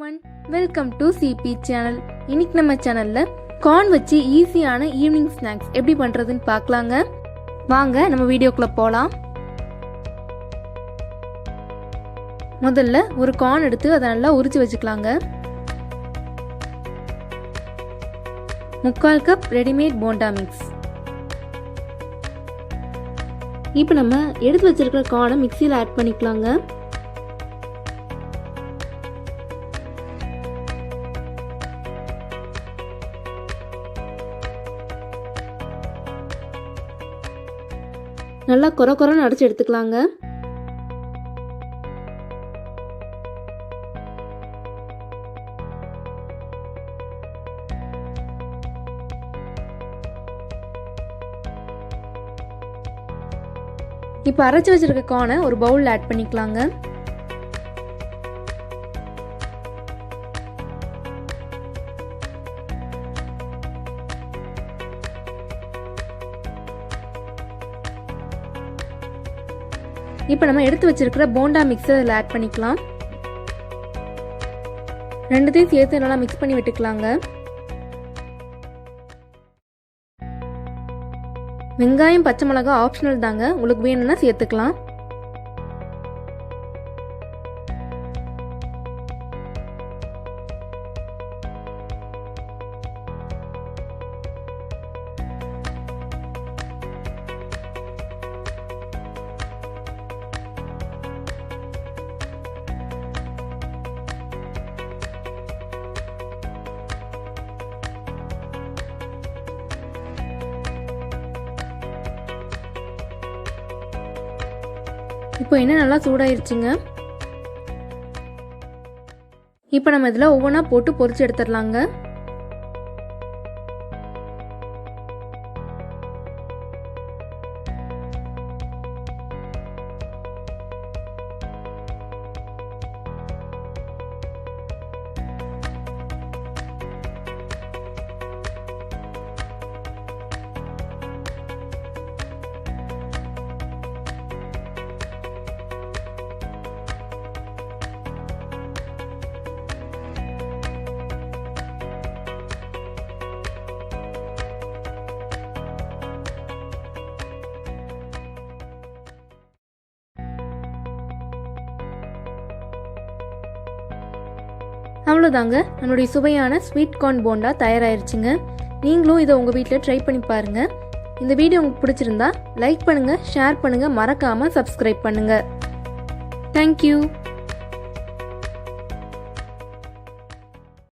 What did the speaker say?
everyone, welcome to CP channel. இன்னைக்கு நம்ம சேனல்ல கார்ன் வச்சு ஈஸியான ஈவினிங் ஸ்நாக்ஸ் எப்படி பண்றதுன்னு பார்க்கலாங்க. வாங்க நம்ம வீடியோக்குள்ள போலாம். முதல்ல ஒரு கார்ன் எடுத்து அதை நல்லா உரிச்சு வச்சுக்கலாங்க. 3/4 கப் ரெடிமேட் போண்டா மிக்ஸ். இப்போ நம்ம எடுத்து வச்சிருக்கிற கார்னை மிக்சியில் ஆட் பண்ணிக்கலாங்க. நல்லா கொரன்னு அடிச்சு எடுத்துக்கலாங்க. இப்போ அரைச்சு வச்சிருக்க கார்னை ஒரு பவுல்ல ஆட் பண்ணிக்கலாங்க. இப்போ நம்ம எடுத்து வச்சிருக்கிற போண்டா மிக்ஸ் அதில் ஆட் பண்ணிக்கலாம். ரெண்டுத்தையும் சேர்த்து நல்லா மிக்ஸ் பண்ணி விட்டுக்கலாங்க. வெங்காயம் பச்சை மிளகாய் ஆப்ஷனல் தாங்க, உங்களுக்கு வேணும்னா சேர்த்துக்கலாம். இப்போ என்ன நல்லா சூடாயிருச்சுங்க. இப்போ நம்ம இதில் ஒவ்வொன்றா போட்டு பொரிச்சு எடுத்துடலாங்க. அவ்வளோதாங்க, நம்மளுடைய சுவையான ஸ்வீட் கார்ன் போண்டா தயாராகிருச்சுங்க. நீங்களும் இதை உங்கள் வீட்டில் ட்ரை பண்ணி பாருங்கள். இந்த வீடியோ உங்களுக்கு பிடிச்சிருந்தா லைக் பண்ணுங்கள், ஷேர் பண்ணுங்கள், மறக்காமல் சப்ஸ்கிரைப் பண்ணுங்கள். தேங்க்யூ.